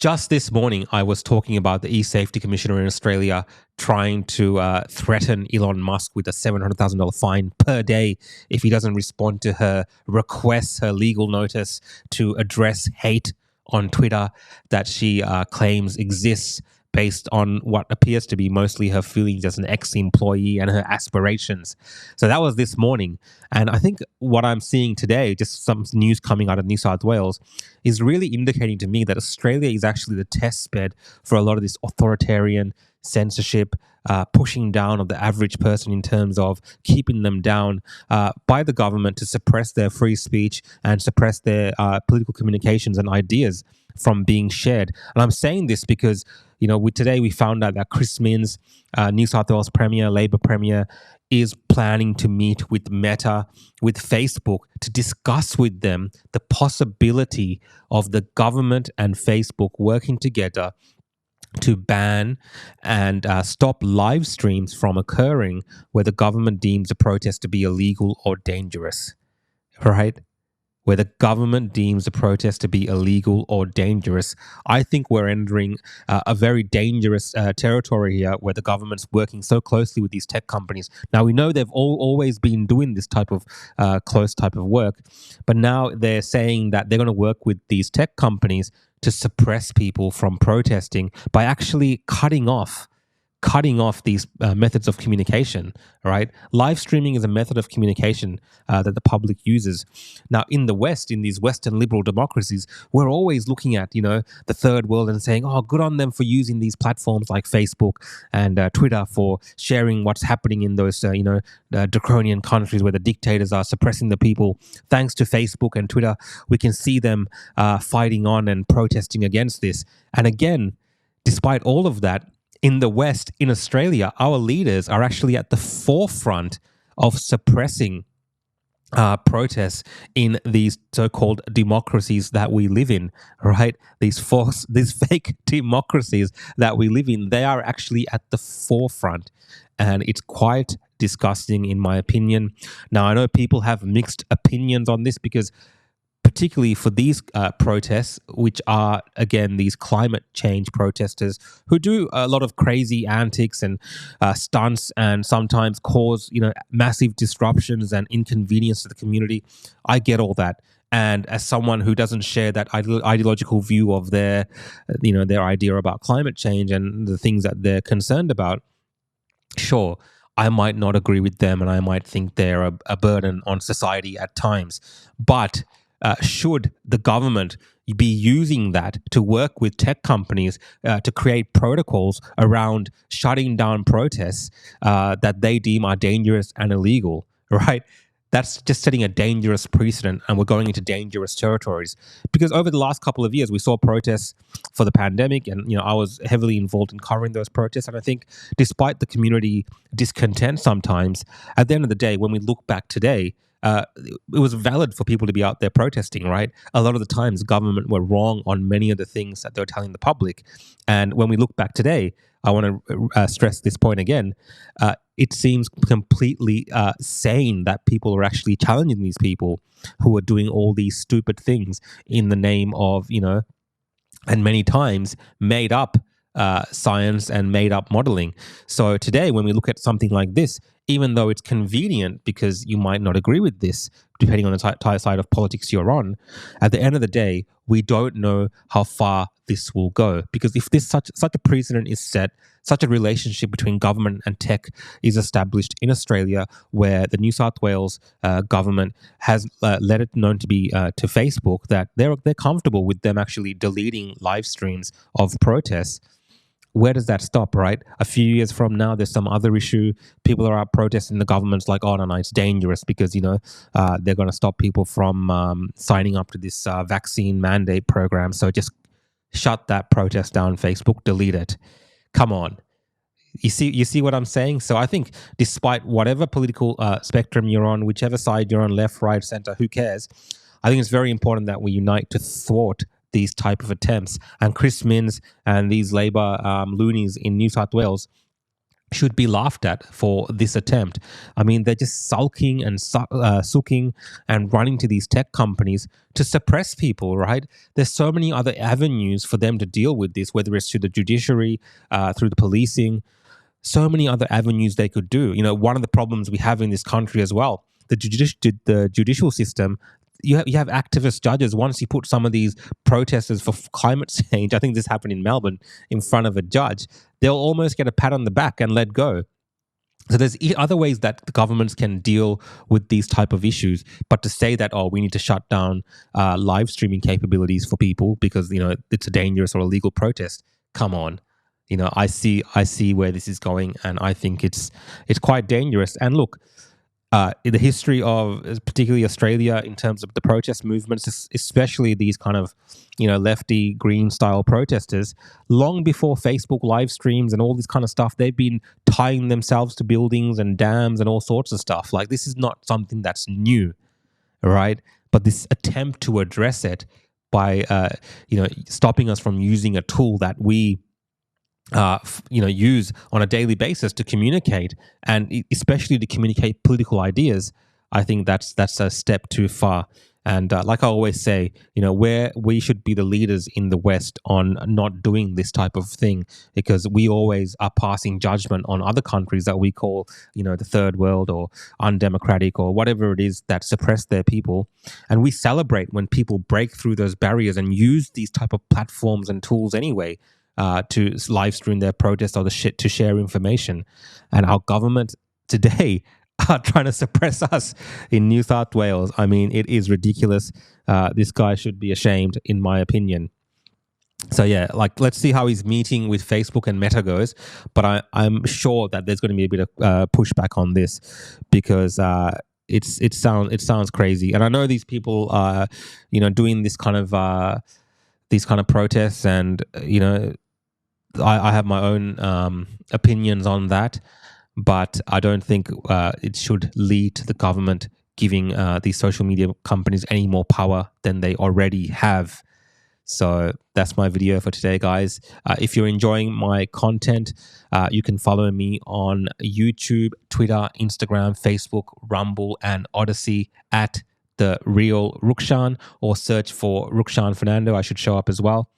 Just this morning, I was talking about the e-safety commissioner in Australia trying to threaten Elon Musk with a $700,000 fine per day if he doesn't respond to her requests, her legal notice to address hate on Twitter that she claims exists based on what appears to be mostly her feelings as an ex-employee and her aspirations. So that was this morning. And I think what I'm seeing today, just some news coming out of New South Wales, is really indicating to me that Australia is actually the test bed for a lot of this authoritarian censorship, pushing down of the average person in terms of keeping them down by the government to suppress their free speech and suppress their political communications and ideas from being shared. And I'm saying this because, today we found out that Chris Minns, New South Wales Premier, Labor Premier, is planning to meet with Meta, with Facebook, to discuss with them the possibility of the government and Facebook working together to ban and stop live streams from occurring where the government deems a protest to be illegal or dangerous, right? Where the government deems a protest to be illegal or dangerous. I think we're entering a very dangerous territory here where the government's working so closely with these tech companies. Now, we know they've always been doing this type of close type of work, but now they're saying that they're going to work with these tech companies to suppress people from protesting by actually cutting off these methods of communication, right? Live streaming is a method of communication that the public uses. Now, in the West, in these Western liberal democracies, we're always looking at, the third world and saying, oh, good on them for using these platforms like Facebook and Twitter for sharing what's happening in those, draconian countries where the dictators are suppressing the people. Thanks to Facebook and Twitter, we can see them fighting on and protesting against this. And again, despite all of that, in the West, in Australia, our leaders are actually at the forefront of suppressing protests in these so-called democracies that we live in, right? These fake democracies that we live in, they are actually at the forefront. And it's quite disgusting, in my opinion. Now, I know people have mixed opinions on this because particularly for these protests, which are, again, these climate change protesters who do a lot of crazy antics and stunts and sometimes cause, massive disruptions and inconvenience to the community. I get all that. And as someone who doesn't share that ideological view of their idea about climate change and the things that they're concerned about, sure, I might not agree with them and I might think they're a burden on society at times. But should the government be using that to work with tech companies to create protocols around shutting down protests that they deem are dangerous and illegal, right? That's just setting a dangerous precedent, and we're going into dangerous territories. Because over the last couple of years, we saw protests for the pandemic, and I was heavily involved in covering those protests. And I think, despite the community discontent sometimes, at the end of the day, when we look back today, it was valid for people to be out there protesting, right? A lot of the times, government were wrong on many of the things that they were telling the public. And when we look back today, I want to stress this point again. It seems completely sane that people are actually challenging these people who are doing all these stupid things in the name of, and many times made up science and made up modeling. So today, when we look at something like this, even though it's convenient because you might not agree with this, depending on the side of politics you're on, at the end of the day, we don't know how far this will go. Because if this such a precedent is set, such a relationship between government and tech is established in Australia, where the New South Wales government has let it known to be to Facebook that they're comfortable with them actually deleting live streams of protests. Where does that stop, right? A few years from now, there's some other issue. People are out protesting. The government's like, oh, no, it's dangerous because, they're going to stop people from signing up to this vaccine mandate program. So just shut that protest down, Facebook, delete it. Come on. You see what I'm saying? So I think despite whatever political spectrum you're on, whichever side you're on, left, right, center, who cares? I think it's very important that we unite to thwart these type of attempts. And Chris Minns and these Labor loonies in New South Wales, should be laughed at for this attempt. I mean, they're just sulking and sucking and running to these tech companies to suppress people, right? There's so many other avenues for them to deal with this, whether it's through the judiciary, through the policing, so many other avenues they could do. You know, one of the problems we have in this country as well, the judicial system, you have activist judges. Once you put some of these protesters for climate change, I think this happened in Melbourne, in front of a judge, they'll almost get a pat on the back and let go. So there's other ways that the governments can deal with these type of issues, but to say that, oh, we need to shut down live streaming capabilities for people because, you know, it's a dangerous or illegal protest. Come on, you know, I see where this is going, and I think it's quite dangerous. And look, in the history of particularly Australia, in terms of the protest movements, especially these kind of, you know, lefty green style protesters, long before Facebook live streams and all this kind of stuff, they've been tying themselves to buildings and dams and all sorts of stuff. Like, this is not something that's new, right? But this attempt to address it by, you know, stopping us from using a tool that we you know, use on a daily basis to communicate, and especially to communicate political ideas, I think that's a step too far. And like I always say, you know, where we should be the leaders in the West on not doing this type of thing, because we always are passing judgment on other countries that we call, you know, the third world or undemocratic or whatever it is that suppress their people. And we celebrate when people break through those barriers and use these type of platforms and tools anyway, to live stream their protest or to share information. And our government today are trying to suppress us in New South Wales. I mean, it is ridiculous. This guy should be ashamed, in my opinion. So yeah, like, let's see how his meeting with Facebook and Meta goes. But I'm sure that there's going to be a bit of pushback on this, because it sounds crazy. And I know these people are, you know, doing this kind of these kind of protests, and you know, I have my own opinions on that, but I don't think it should lead to the government giving these social media companies any more power than they already have. So that's my video for today, guys. If you're enjoying my content, you can follow me on YouTube, Twitter, Instagram, Facebook, Rumble, and Odyssey at The Real Rukshan, or search for Rukshan Fernando. I should show up as well.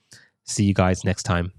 See you guys next time.